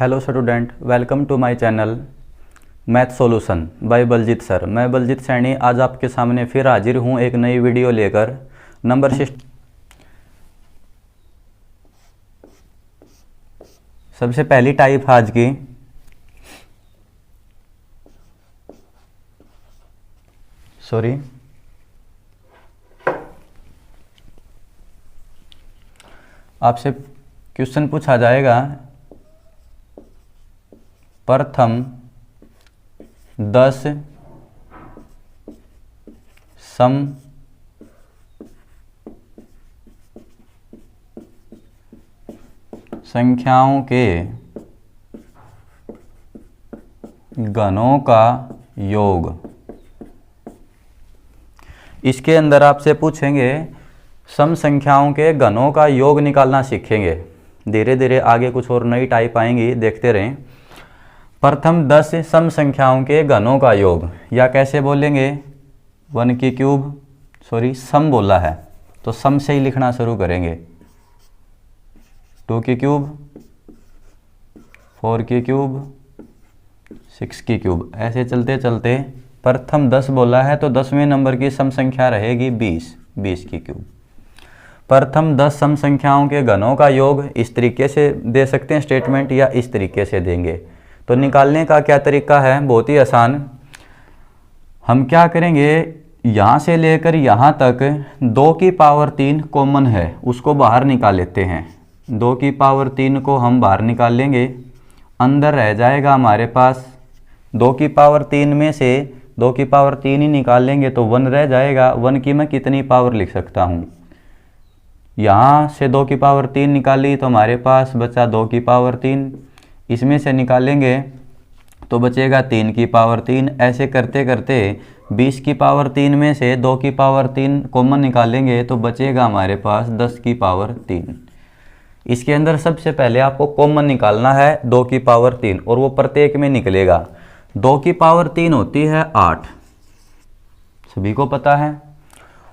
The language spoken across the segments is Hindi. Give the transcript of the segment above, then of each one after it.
Hello student, welcome to my channel math solution by Baljeet sir. मैं बलजीत सैनी आज आपके सामने फिर हाजिर हूँ एक नई वीडियो लेकर। नंबर सिस्टम सबसे पहली टाइप आज की आपसे क्वेश्चन पूछा जाएगा प्रथम 10 सम संख्याओं के घनों का योग। इसके अंदर आपसे पूछेंगे सम संख्याओं के घनों का योग निकालना सीखेंगे। धीरे धीरे आगे कुछ और नई टाइप आएंगी, देखते रहें। प्रथम 10 सम संख्याओं के घनों का योग, या कैसे बोलेंगे 1 की क्यूब, सम बोला है तो सम से ही लिखना शुरू करेंगे। 2 की क्यूब, 4 की क्यूब, 6 की क्यूब, ऐसे चलते चलते प्रथम 10 बोला है तो 10वें नंबर की सम संख्या रहेगी 20 की क्यूब। प्रथम 10 सम संख्याओं के घनों का योग इस तरीके से दे सकते हैं स्टेटमेंट, या इस तरीके से देंगे। तो निकालने का क्या तरीका है, बहुत ही आसान। हम क्या करेंगे, यहाँ से लेकर यहाँ तक 2 की पावर 3 कॉमन है, उसको बाहर निकाल लेते हैं। 2 की पावर 3 को हम बाहर निकाल लेंगे, अंदर रह जाएगा हमारे पास 2 की पावर 3 में से 2 की पावर 3 ही निकाल लेंगे तो 1 रह जाएगा। 1 की मैं कितनी पावर लिख सकता हूँ, यहाँ से 2 की पावर 3 निकाली तो हमारे पास बचा 2 की पावर 3, इसमें से निकालेंगे तो बचेगा 3 की पावर 3। ऐसे करते करते 20 की पावर 3 में से 2 की पावर 3 कॉमन निकालेंगे तो बचेगा हमारे पास 10 की पावर 3। इसके अंदर सबसे पहले आपको कॉमन निकालना है 2 की पावर 3, और वो प्रत्येक में निकलेगा। 2 की पावर 3 होती है 8, सभी को पता है।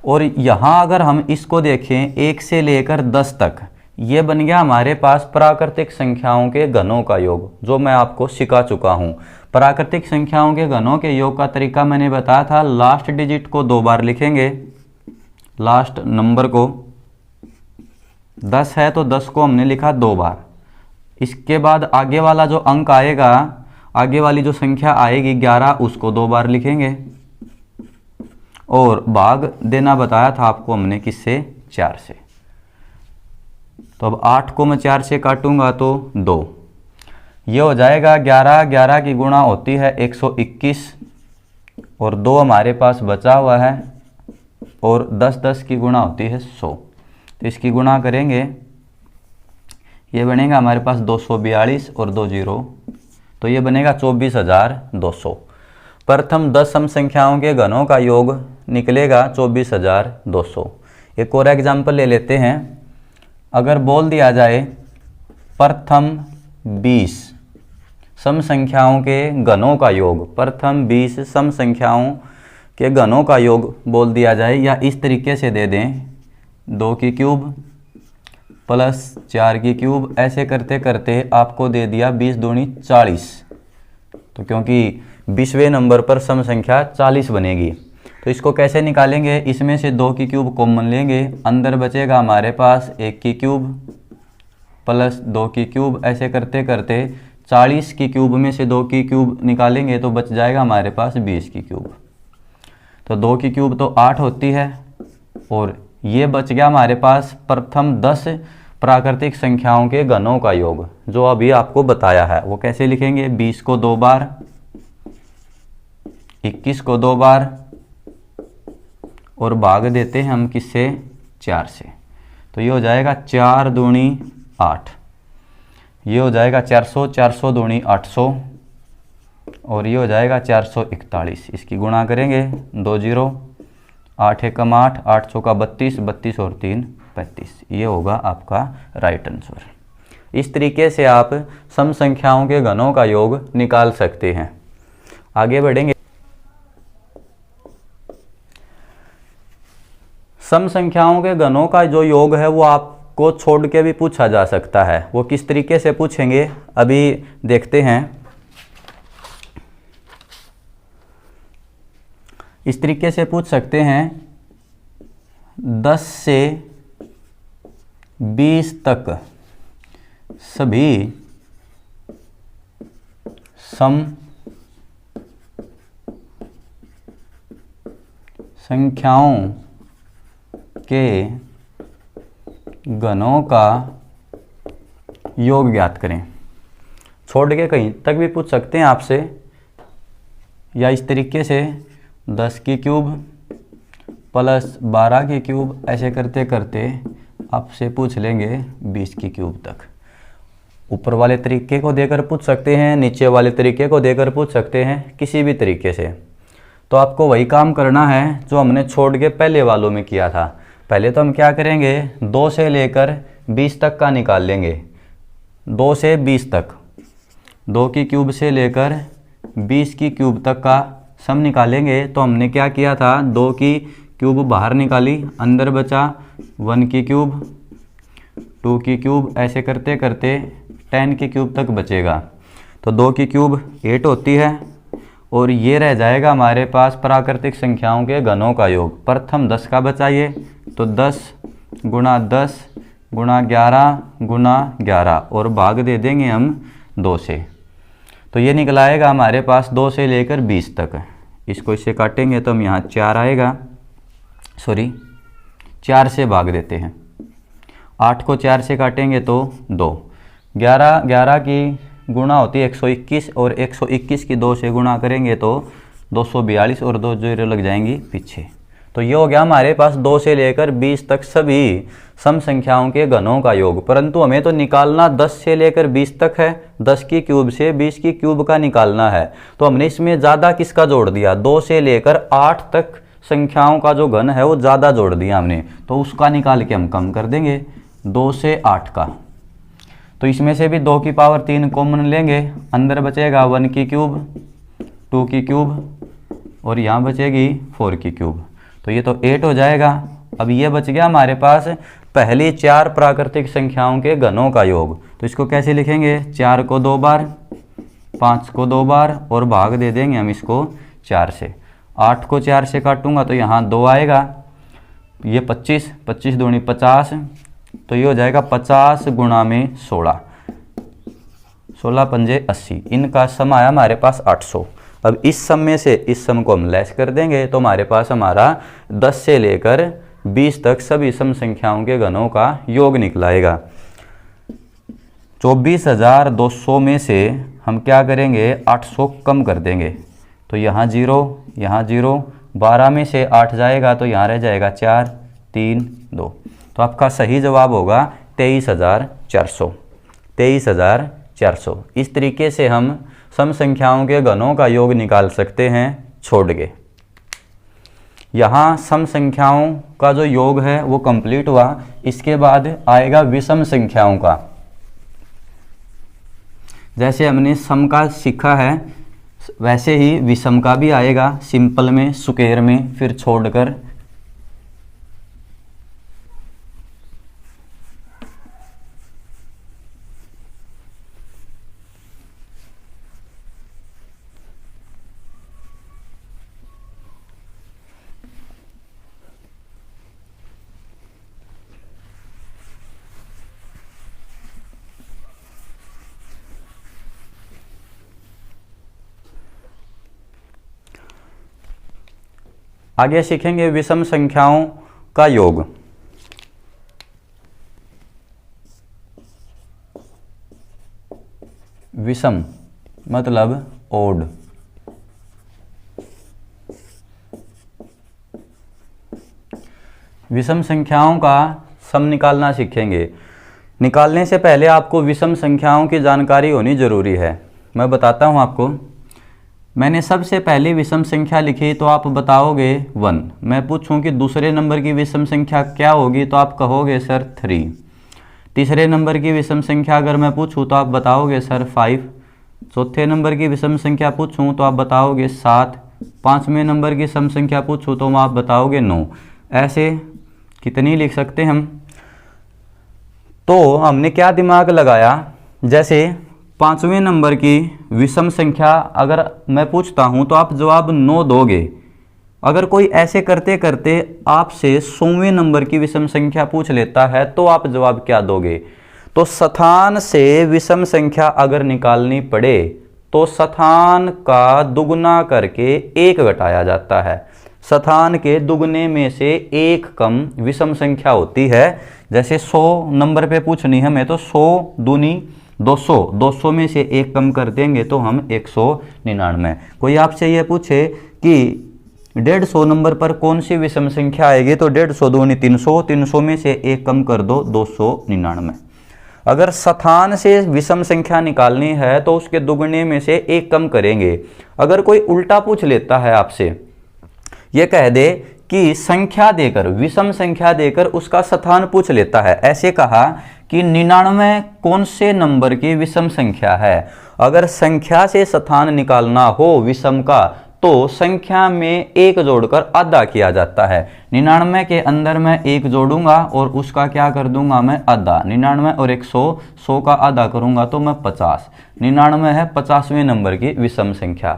और यहाँ अगर हम इसको देखें 1 से लेकर 10 तक, ये बन गया हमारे पास प्राकृतिक संख्याओं के घनों का योग, जो मैं आपको सिखा चुका हूँ। प्राकृतिक संख्याओं के घनों के योग का तरीका मैंने बताया था, लास्ट डिजिट को 2 बार लिखेंगे, लास्ट नंबर को 10 है तो 10 को हमने लिखा 2 बार। इसके बाद आगे वाला जो अंक आएगा, आगे वाली जो संख्या आएगी 11, उसको 2 बार लिखेंगे। और भाग देना बताया था आपको हमने किससे, 4 से। तो अब 8 को मैं 4 से काटूंगा तो 2, ये हो जाएगा 11। 11 की गुणा होती है 121, और 2 हमारे पास बचा हुआ है, और 10 की गुणा होती है 100। तो इसकी गुणा करेंगे, ये बनेगा हमारे पास 242 और 2 0, तो ये बनेगा 24,200। प्रथम 10 सम संख्याओं के घनों का योग निकलेगा 24,200। एक और एग्जाम्पल ले लेते हैं। अगर बोल दिया जाए प्रथम 20 सम संख्याओं के घनों का योग, प्रथम 20 सम संख्याओं के घनों का योग बोल दिया जाए, या इस तरीके से दे दें 2 की क्यूब प्लस 4 की क्यूब, ऐसे करते करते आपको दे दिया 20 दूनी 40। तो क्योंकि 20वें नंबर पर सम संख्या 40 बनेगी, तो इसको कैसे निकालेंगे, इसमें से 2 की क्यूब कॉमन लेंगे, अंदर बचेगा हमारे पास 1 की क्यूब प्लस 2 की क्यूब। ऐसे करते करते 40 की क्यूब में से 2 की क्यूब निकालेंगे तो बच जाएगा हमारे पास 20 की क्यूब। तो 2 की क्यूब तो 8 होती है, और ये बच गया हमारे पास प्रथम 10 प्राकृतिक संख्याओं के घनों का योग, जो अभी आपको बताया है। वो कैसे लिखेंगे, 20 को 2 बार, 21 को 2 बार, और भाग देते हैं हम किससे, 4 से। तो ये हो जाएगा 4 दूनी 8, ये हो जाएगा 400, 400 दूनी 800, और ये हो जाएगा 441। इसकी गुणा करेंगे 2 0, 8 एकम 8, 8 चौका 32, 32 और 3 35। ये होगा आपका राइट आंसर। इस तरीके से आप सम संख्याओं के घनों का योग निकाल सकते हैं। आगे बढ़ेंगे। सम संख्याओं के घनों का जो योग है वो आप को छोड़ के भी पूछा जा सकता है। वो किस तरीके से पूछेंगे अभी देखते हैं। इस तरीके से पूछ सकते हैं 10 से 20 तक सभी सम संख्याओं के घनों का योग ज्ञात करें। छोड़ के कहीं तक भी पूछ सकते हैं आपसे, या इस तरीके से 10 की क्यूब प्लस 12 की क्यूब, ऐसे करते करते आपसे पूछ लेंगे 20 की क्यूब तक। ऊपर वाले तरीके को देकर पूछ सकते हैं, नीचे वाले तरीके को देकर पूछ सकते हैं, किसी भी तरीके से। तो आपको वही काम करना है जो हमने छोड़ के पहले वालों में किया था। पहले तो हम क्या करेंगे, 2 से लेकर 20 तक का निकाल लेंगे। 2 से 20 तक, 2 की क्यूब से लेकर 20 की क्यूब तक का सम निकालेंगे। तो हमने क्या किया था, 2 की क्यूब बाहर निकाली, अंदर बचा 1 की क्यूब, 2 की क्यूब, ऐसे करते करते 10 की क्यूब तक बचेगा। तो 2 की क्यूब 8 होती है, और ये रह जाएगा हमारे पास प्राकृतिक संख्याओं के घनों का योग। प्रथम 10 का बचाइए, तो 10 गुणा 10 गुणा 11 गुणा 11, और भाग दे देंगे हम 2 से। तो ये निकल आएगा हमारे पास 2 से लेकर 20 तक। इसको इससे काटेंगे तो हम यहाँ 4 आएगा, सॉरी 4 से भाग देते हैं। 8 को 4 से काटेंगे तो 2। 11 की गुणा होती है 121, और 121 की 2 से गुणा करेंगे तो 242, और 2 जीरो लग जाएंगी पीछे। तो ये हो गया हमारे पास 2 से लेकर 20 तक सभी सम संख्याओं के घनों का योग। परंतु हमें तो निकालना 10 से लेकर 20 तक है, 10 की क्यूब से 20 की क्यूब का निकालना है। तो हमने इसमें ज़्यादा किसका जोड़ दिया, 2 से लेकर 8 तक संख्याओं का जो घन है वो ज़्यादा जोड़ दिया हमने। तो उसका निकाल के हम कम कर देंगे 2 से 8 का। तो इसमें से भी 2 की पावर 3 कॉमन लेंगे, अंदर बचेगा 1 की क्यूब, 2 की क्यूब, और यहाँ बचेगी 4 की क्यूब। तो ये तो 8 हो जाएगा। अब ये बच गया हमारे पास पहली 4 प्राकृतिक संख्याओं के घनों का योग। तो इसको कैसे लिखेंगे, 4 को 2 बार, 5 को 2 बार, और भाग दे देंगे हम इसको 4 से। 8 को 4 से काटूंगा तो यहाँ 2 आएगा, ये 25, 25 दूनी 50, तो ये हो जाएगा 50 गुणा में 16, 16 पंजे 80। इनका सम आया हमारे पास 800। अब इस सम में से इस सम को हम लेस कर देंगे, तो हमारे पास हमारा 10 से लेकर 20 तक सभी सम संख्याओं के घनों का योग निकलाएगा। 24,200 में से हम क्या करेंगे, 800 कम कर देंगे। तो यहाँ 0, यहाँ 0, 12 में से 8 जाएगा तो यहाँ रह जाएगा 4, 3, 2। तो आपका सही जवाब होगा 23,400। 23,400। इस तरीके से हम सम संख्याओं के घनों का योग निकाल सकते हैं छोड़ के। यहाँ सम संख्याओं का जो योग है वो कंप्लीट हुआ। इसके बाद आएगा विषम संख्याओं का। जैसे हमने सम का सीखा है वैसे ही विषम का भी आएगा, सिंपल में, स्क्वायर में, फिर छोड़कर। आगे सीखेंगे विषम संख्याओं का योग। विषम मतलब ओड। विषम संख्याओं का सम निकालना सीखेंगे। निकालने से पहले आपको विषम संख्याओं की जानकारी होनी जरूरी है। मैं बताता हूं आपको। मैंने सबसे पहले विषम संख्या लिखी तो आप बताओगे 1। मैं पूछूं कि दूसरे नंबर की विषम संख्या क्या होगी तो आप कहोगे सर 3। तीसरे नंबर की विषम संख्या अगर मैं पूछूं तो आप बताओगे सर 5। चौथे नंबर की विषम संख्या पूछूं तो आप बताओगे 7। पाँचवें नंबर की सम संख्या पूछूं तो आप बताओगे 9। ऐसे कितनी लिख सकते हैं हम? तो हमने क्या दिमाग लगाया, जैसे 5वें नंबर की विषम संख्या अगर मैं पूछता हूं तो आप जवाब 9 दोगे। अगर कोई ऐसे करते करते आपसे 100वें नंबर की विषम संख्या पूछ लेता है तो आप जवाब क्या दोगे? तो स्थान से विषम संख्या अगर निकालनी पड़े तो स्थान का दुगुना करके 1 घटाया जाता है। स्थान के दुगने में से 1 कम विषम संख्या होती है। जैसे 100 नंबर पे पूछनी है हमें तो 100 दूनी 200, 200 में से 1 कम कर देंगे तो हम 199। कोई आपसे ये पूछे कि 150 नंबर पर कौन सी विषम संख्या आएगी तो 150 दूनी 300, 300 में से 1 कम कर दो 299। अगर स्थान से विषम संख्या निकालनी है तो उसके दुगने में से 1 कम करेंगे। अगर कोई उल्टा पूछ लेता है आपसे, ये कह दे कि संख्या देकर, विषम संख्या देकर उसका स्थान पूछ लेता है, ऐसे कहा कि 99 कौन से नंबर की विषम संख्या है। अगर संख्या से स्थान निकालना हो विषम का तो संख्या में 1 जोड़कर आधा किया जाता है। 99 के अंदर मैं 1 जोड़ूंगा और उसका क्या कर दूंगा मैं आधा। 99 और 100, 100 का आधा करूंगा तो मैं 50। 99 है 50वें नंबर की विषम संख्या।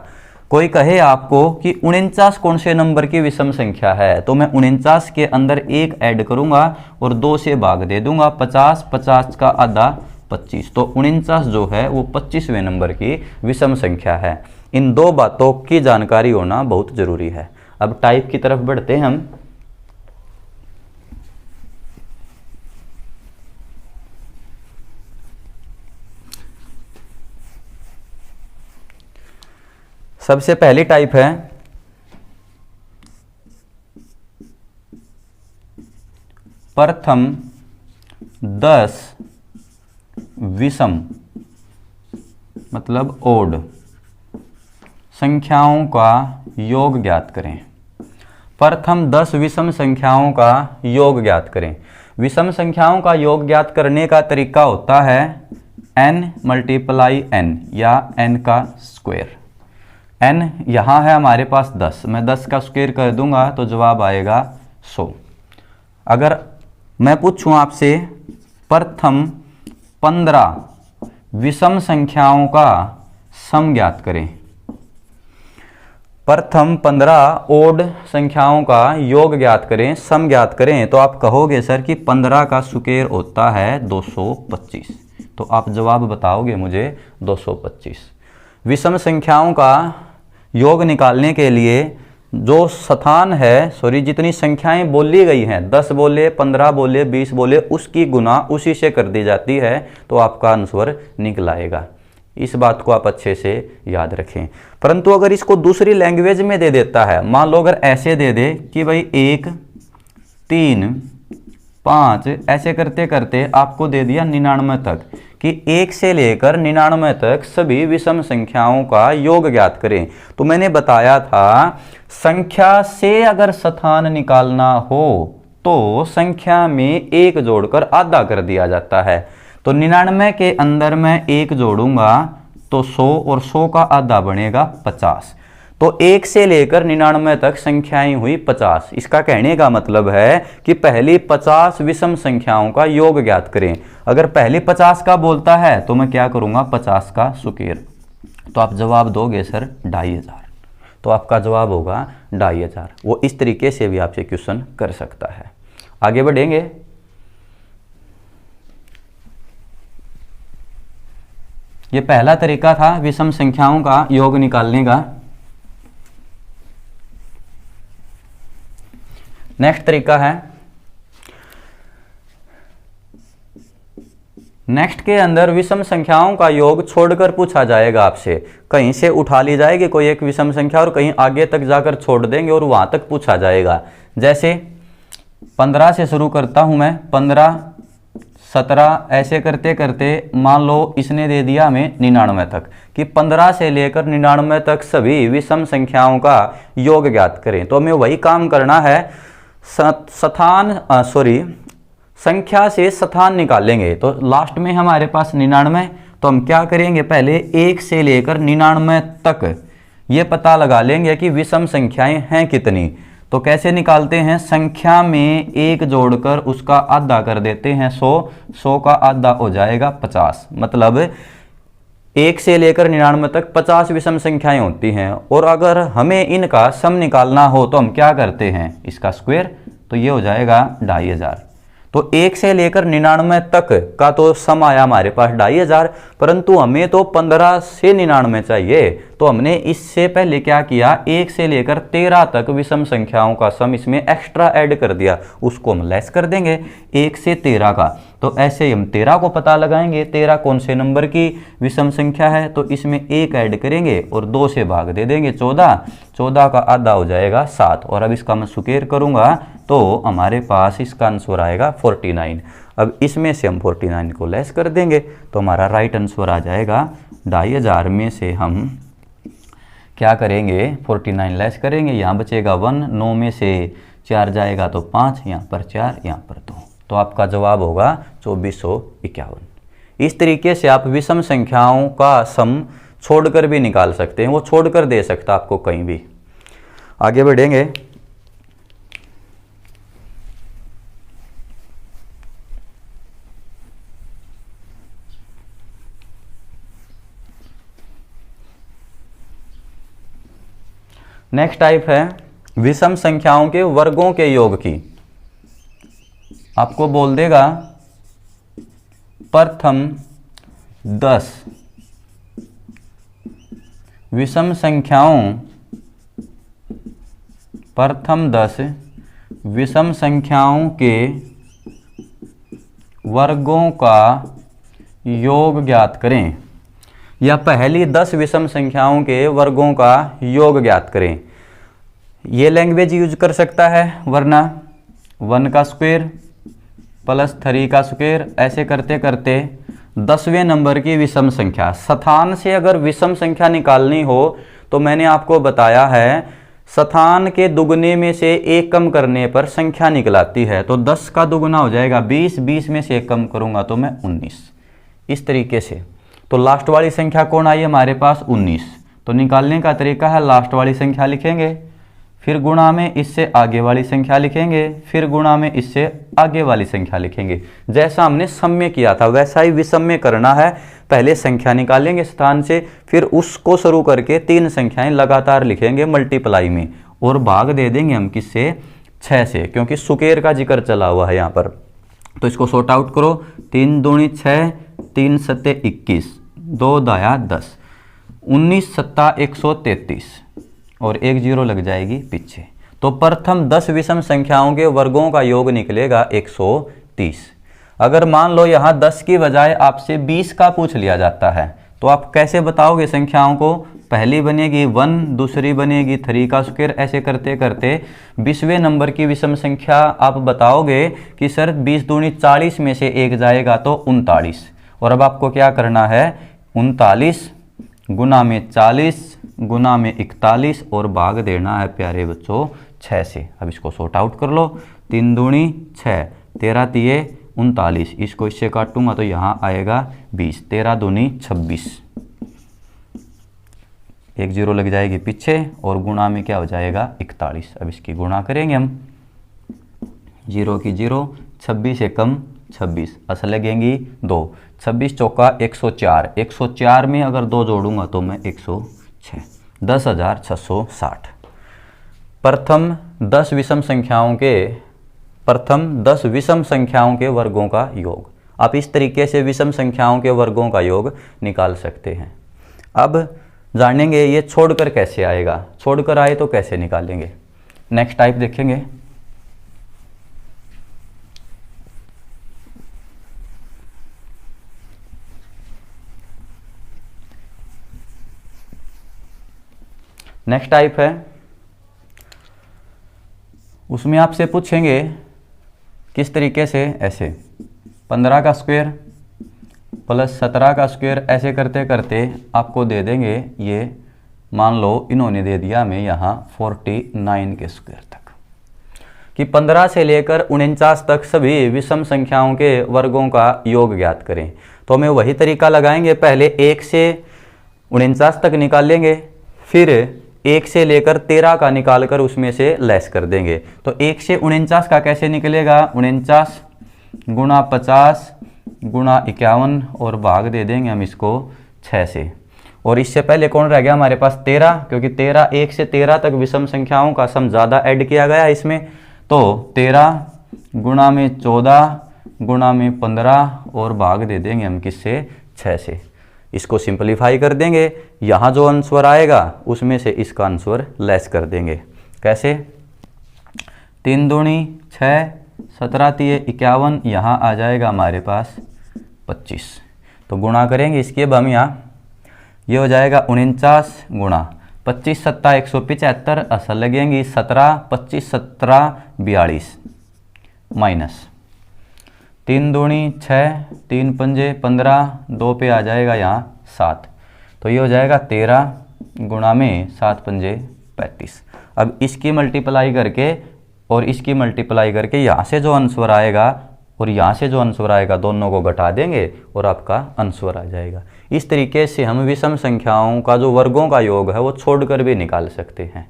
कोई कहे आपको कि 49 कौन से नंबर की विषम संख्या है तो मैं 49 के अंदर 1 ऐड करूंगा और 2 से भाग दे दूंगा। 50, 50 का आधा 25, तो 49 जो है वो 25वें नंबर की विषम संख्या है। इन 2 बातों की जानकारी होना बहुत जरूरी है। अब टाइप की तरफ बढ़ते हैं हम। सबसे पहली टाइप है प्रथम 10 विषम मतलब ओड संख्याओं का योग ज्ञात करें। प्रथम 10 विषम संख्याओं का योग ज्ञात करें। विषम संख्याओं का योग ज्ञात करने का तरीका होता है n × n या n का स्क्वायर। n यहाँ है हमारे पास 10, मैं 10 का स्क्वायर कर दूंगा तो जवाब आएगा 100। अगर मैं पूछूं आपसे प्रथम 15 विषम संख्याओं का सम ज्ञात करें। प्रथम 15 ओड संख्याओं का योग ज्ञात करें, सम ज्ञात करें, तो आप कहोगे सर कि 15 का स्क्वायर होता है 225, तो आप जवाब बताओगे मुझे 225। विषम संख्याओं का योग निकालने के लिए जो स्थान है, जितनी संख्याएं बोली गई हैं, 10 बोले, 15 बोले, 20 बोले, उसकी गुना उसी से कर दी जाती है तो आपका आंसर निकल आएगा। इस बात को आप अच्छे से याद रखें। परंतु अगर इसको दूसरी लैंग्वेज में दे देता है, मान लो अगर ऐसे दे दे कि भाई 1, 3, 5, ऐसे करते करते आपको दे दिया 99 तक कि 1 से लेकर 99 तक सभी विषम संख्याओं का योग ज्ञात करें। तो मैंने बताया था संख्या से अगर स्थान निकालना हो तो संख्या में 1 जोड़कर आधा कर दिया जाता है। तो 99 के अंदर मैं 1 जोड़ूंगा तो 100 और 100 का आधा बनेगा 50। तो 1 से लेकर 99 तक संख्याएं हुई 50। इसका कहने का मतलब है कि पहली 50 विषम संख्याओं का योग ज्ञात करें। अगर पहली 50 का बोलता है तो मैं क्या करूंगा 50 का स्क्वायर। तो आप जवाब दोगे सर 2500, तो आपका जवाब होगा 2500। वो इस तरीके से भी आपसे क्वेश्चन कर सकता है। आगे बढ़ेंगे। ये पहला तरीका था विषम संख्याओं का योग निकालने का। नेक्स्ट तरीका है, नेक्स्ट के अंदर विषम संख्याओं का योग छोड़कर पूछा जाएगा आपसे। कहीं से उठा ली जाएगी कोई एक विषम संख्या और कहीं आगे तक जाकर छोड़ देंगे और वहां तक पूछा जाएगा। जैसे 15 से शुरू करता हूं मैं, 15, 17, ऐसे करते करते मान लो इसने दे दिया हमें 99 तक कि 15 से लेकर 99 तक सभी विषम संख्याओं का योग ज्ञात करें। तो हमें वही काम करना है, संख्या से स्थान निकालेंगे। तो लास्ट में हमारे पास 99, तो हम क्या करेंगे पहले 1 से लेकर 99 तक ये पता लगा लेंगे कि विषम संख्याएं हैं कितनी। तो कैसे निकालते हैं, संख्या में एक जोड़कर उसका आधा कर देते हैं 100, 100 का आधा हो जाएगा 50। मतलब 1 से लेकर 99 तक 50 विषम संख्याएं होती हैं, और अगर हमें इनका सम निकालना हो तो हम क्या करते हैं, इसका स्क्वायर, तो ये हो जाएगा 2500। तो 1 से लेकर 99 तक का तो सम आया हमारे पास 2500, परंतु हमें तो 15 से 99 चाहिए, तो हमने इससे पहले क्या किया, 1 से लेकर 13 तक विषम संख्याओं का सम इसमें एक्स्ट्रा ऐड कर दिया, उसको हम लेस कर देंगे 1 से 13 का। तो ऐसे ही हम 13 को पता लगाएंगे, 13 कौन से नंबर की विषम संख्या है, तो इसमें 1 ऐड करेंगे और 2 से भाग दे देंगे 14, 14 का आधा हो जाएगा 7। और अब इसका मैं सुकेर करूंगा तो हमारे पास इसका आंसर आएगा 49। अब इसमें से हम 49 को लेस कर देंगे तो हमारा राइट आंसर आ जाएगा 2500 में से हम क्या करेंगे, 49 लेस करेंगे, यहाँ बचेगा 1, 9 में से 4 जाएगा तो 5, यहाँ पर 4, यहाँ पर 2, तो आपका जवाब होगा 2451। इस तरीके से आप विषम संख्याओं का सम छोड़कर भी निकाल सकते हैं, वो छोड़कर दे सकता आपको कहीं भी। आगे बढ़ेंगे। नेक्स्ट टाइप है विषम संख्याओं के वर्गों के योग की। आपको बोल देगा प्रथम 10 विषम संख्याओं, प्रथम 10 विषम संख्याओं के वर्गों का योग ज्ञात करें, या पहली 10 विषम संख्याओं के वर्गों का योग ज्ञात करें। ये लैंग्वेज यूज कर सकता है, वरना 1 का स्क्वायर प्लस 3 का स्क्वायर, ऐसे करते करते 10वें नंबर की विषम संख्या, स्थान से अगर विषम संख्या निकालनी हो तो मैंने आपको बताया है स्थान के दुगने में से 1 कम करने पर संख्या निकलाती है। तो 10 का दुगना हो जाएगा 20, 20 में से 1 कम करूंगा तो मैं 19। इस तरीके से तो लास्ट वाली संख्या कौन आई हमारे पास, 19। तो निकालने का तरीका है लास्ट वाली संख्या लिखेंगे, फिर गुणा में इससे आगे वाली संख्या लिखेंगे, फिर गुणा में इससे आगे वाली संख्या लिखेंगे। जैसा हमने सम में किया था वैसा ही विषम में करना है। पहले संख्या निकालेंगे स्थान से, फिर उसको शुरू करके 3 संख्याएं लगातार लिखेंगे मल्टीप्लाई में, और भाग दे देंगे हम किससे, 6 से, क्योंकि सुकेर का जिक्र चला हुआ है यहाँ पर। तो इसको सॉर्ट आउट करो, 3 दूनी 6, 3 सत्ते 21, 2 दाया 10, 19 सत्ता 133, और 1 0 लग जाएगी पीछे। तो प्रथम 10 विषम संख्याओं के वर्गों का योग निकलेगा 130। अगर मान लो यहाँ 10 की बजाय आपसे 20 का पूछ लिया जाता है तो आप कैसे बताओगे संख्याओं को, पहली बनेगी 1, दूसरी बनेगी 3 का स्क्वायर, ऐसे करते करते 20वें नंबर की विषम संख्या आप बताओगे कि सर 20 दूनी 40 में से 1 जाएगा तो 39। और अब आपको क्या करना है, 39 गुना में 40 गुना में 41 और भाग देना है प्यारे बच्चों 6 से। अब इसको सॉर्ट आउट कर लो, 3 दूनी 6, 13 तिये 39, इसको इससे काटूंगा तो यहाँ आएगा 20, 13 दूनी 26, 1 0 लग जाएगी पीछे, और गुणा में क्या हो जाएगा 41। अब इसकी गुणा करेंगे हम, 0 की 0, 26 से कम 26, असल लगेंगी 2, 26 चौका 104, 104 में अगर 2 जोड़ूंगा तो मैं 106, 10,660। प्रथम 10 विषम संख्याओं के, प्रथम 10 विषम संख्याओं के वर्गों का योग। आप इस तरीके से विषम संख्याओं के वर्गों का योग निकाल सकते हैं। अब जानेंगे ये छोड़कर कैसे आएगा, छोड़कर आए तो कैसे निकालेंगे। नेक्स्ट टाइप देखेंगे। नेक्स्ट टाइप है, उसमें आपसे पूछेंगे किस तरीके से, ऐसे 15 का स्क्वायर प्लस 17 का स्क्वायर, ऐसे करते करते आपको दे देंगे ये, मान लो इन्होंने दे दिया हमें यहाँ 49 के स्क्वायर तक, कि 15 से लेकर 49 तक सभी विषम संख्याओं के वर्गों का योग ज्ञात करें। तो हमें वही तरीका लगाएंगे, पहले 1 से 49 तक निकालेंगे, फिर 1 से लेकर 13 का निकाल कर उसमें से लेस कर देंगे। तो 1 से 49 का कैसे निकलेगा, 49 गुणा 50 गुणा 51 और भाग दे देंगे हम इसको 6 से। और इससे पहले कौन रह गया हमारे पास, 13, क्योंकि 13 1 से 13 तक विषम संख्याओं का सम ज़्यादा ऐड किया गया है इसमें। तो 13 गुणा में 14 गुणा में 15 और भाग दे देंगे हम किससे, 6 से। इसको सिंपलीफाई कर देंगे, यहाँ जो आंसर आएगा उसमें से इसका आंसर लेस कर देंगे। कैसे, 3 दूनी 6, 17 तिये 51, यहाँ आ जाएगा हमारे पास 25। तो गुणा करेंगे इसके, अब हम यहाँ ये हो जाएगा 49 गुणा 25 सत्ता 175, असल लगेंगी 17, 25 17 42 माइनस 3 दूनी 6, 3 पंजे 15, 2 पे आ जाएगा यहाँ 7। तो ये हो जाएगा 13 गुणा में 7 पंजे 35। अब इसकी मल्टीप्लाई करके और इसकी मल्टीप्लाई करके यहाँ से जो आंसर आएगा और यहाँ से जो आंसर आएगा दोनों को घटा देंगे और आपका आंसर आ जाएगा। इस तरीके से हम विषम संख्याओं का जो वर्गों का योग है वो छोड़कर भी निकाल सकते हैं।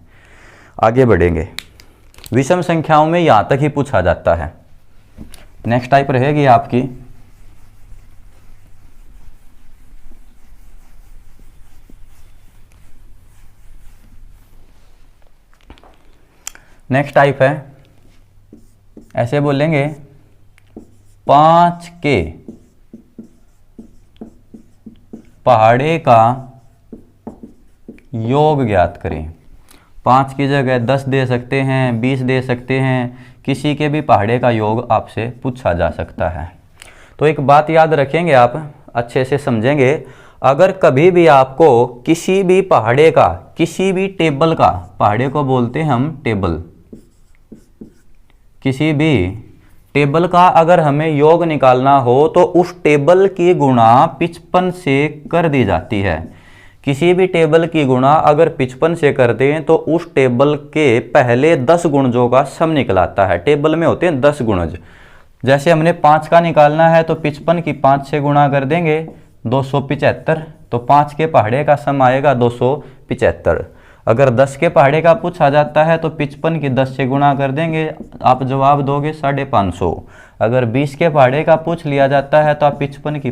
आगे बढ़ेंगे, विषम संख्याओं में यहाँ तक ही पूछा जाता है। नेक्स्ट टाइप रहेगी आपकी नेक्स्ट टाइप है, ऐसे बोलेंगे 5 के पहाड़े का योग ज्ञात करें। 5 की जगह 10 दे सकते हैं, 20 दे सकते हैं, किसी के भी पहाड़े का योग आपसे पूछा जा सकता है। तो एक बात याद रखेंगे, आप अच्छे से समझेंगे, अगर कभी भी आपको किसी भी पहाड़े का, किसी भी टेबल का, पहाड़े को बोलते हैं हम टेबल, किसी भी टेबल का अगर हमें योग निकालना हो तो उस टेबल की गुणा 55 से कर दी जाती है। किसी भी टेबल की गुणा अगर 55 से कर दें तो उस टेबल के पहले 10 गुणजों का सम निकल आता है। टेबल में होते हैं 10 गुणज। जैसे हमने 5 का निकालना है तो 55 की 5 से गुणा कर देंगे 275, तो 5 के पहाड़े का सम आएगा 275। अगर 10 के पहाड़े का पूछा जाता है तो 55 की 10 से गुणा कर देंगे, आप जवाब दोगे 550। अगर 20 के पहाड़े का पूछ लिया जाता है तो आप 55 की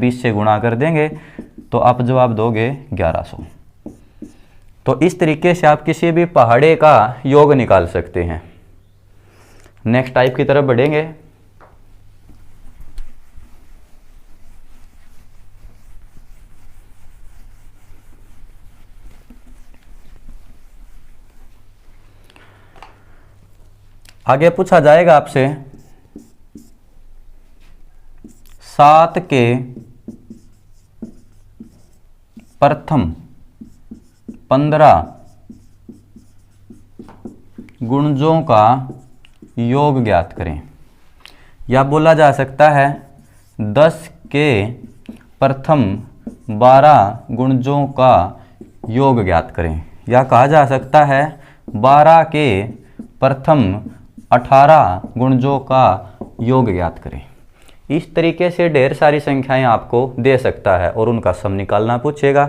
20 से गुणा कर देंगे तो आप जवाब दोगे 1100। तो इस तरीके से आप किसी भी पहाड़े का योग निकाल सकते हैं। नेक्स्ट टाइप की तरफ बढ़ेंगे। आगे पूछा जाएगा आपसे 7 के प्रथम 15 गुणजों का योग ज्ञात करें। या बोला जा सकता है 10 के प्रथम 12 गुणजों का योग ज्ञात करें। या कहा जा सकता है 12 के प्रथम 18 गुणजों का योग ज्ञात करें। इस तरीके से ढेर सारी संख्याएं आपको दे सकता है और उनका सम निकालना पूछेगा।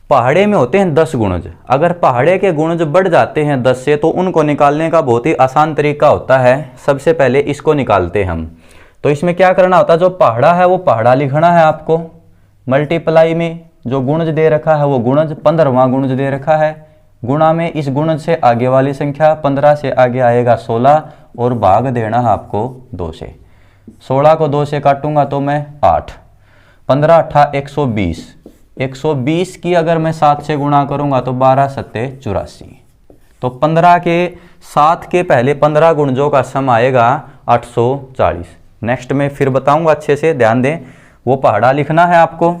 पहाड़े में होते हैं 10 गुणज। अगर पहाड़े के गुणज बढ़ जाते हैं 10 से तो उनको निकालने का बहुत ही आसान तरीका होता है। सबसे पहले इसको निकालते हैं हम। तो इसमें क्या करना होता है, जो पहाड़ा है वो पहाड़ा लिखना है आपको, मल्टीप्लाई में जो गुणज दे रखा है वो गुणज, 15वां गुणज दे रखा है, गुणा में इस गुणज से आगे वाली संख्या, 15 से आगे आएगा 16 और भाग देना है आपको 2 से। 16 को 2 से काटूंगा तो मैं 8, 15 8 120, 120 की अगर मैं 7 से गुणा करूंगा तो 12 सत्ते 84। तो 15 के 7 के पहले 15 गुणजों का सम आएगा 840। नेक्स्ट में फिर बताऊंगा, अच्छे से ध्यान दें। वो पहाड़ा लिखना है आपको,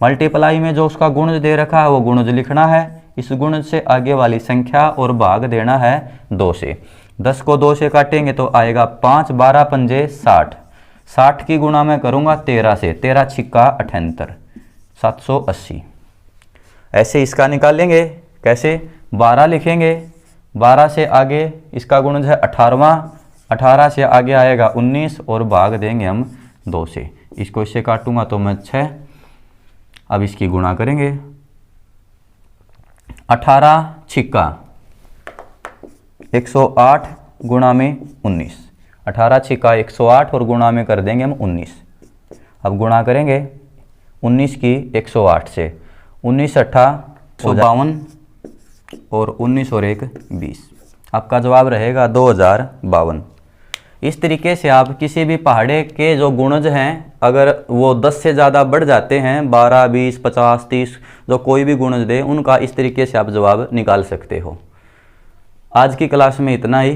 मल्टीप्लाई में जो उसका गुणज दे रखा है वो गुणज लिखना है, इस गुणज से आगे वाली संख्या और भाग देना है 2 से। 10 को 2 से काटेंगे तो आएगा 5, 12 पंजे 60, 60 की गुणा मैं करूंगा 13 से, 13 छिक्का 78, 780। ऐसे इसका निकालेंगे। कैसे, 12 लिखेंगे, 12 से आगे इसका गुणज है 18वां, 18 से आगे आएगा 19 और भाग देंगे हम 2 से। इसको इससे काटूंगा तो मैं 6। अब इसकी गुणा करेंगे, 18 छिक्का 108 गुणा में 19, 18 छिक्का 108 और गुणा में कर देंगे हम 19। अब गुणा करेंगे 19 की 108 से, 19 अट्ठा 152 और 19 और 1 20। आपका जवाब रहेगा 2052। इस तरीके से आप किसी भी पहाड़े के जो गुणज हैं अगर वो 10 से ज़्यादा बढ़ जाते हैं, 12, 20, 50, 30, जो कोई भी गुणज दे उनका इस तरीके से आप जवाब निकाल सकते हो। आज की क्लास में इतना ही।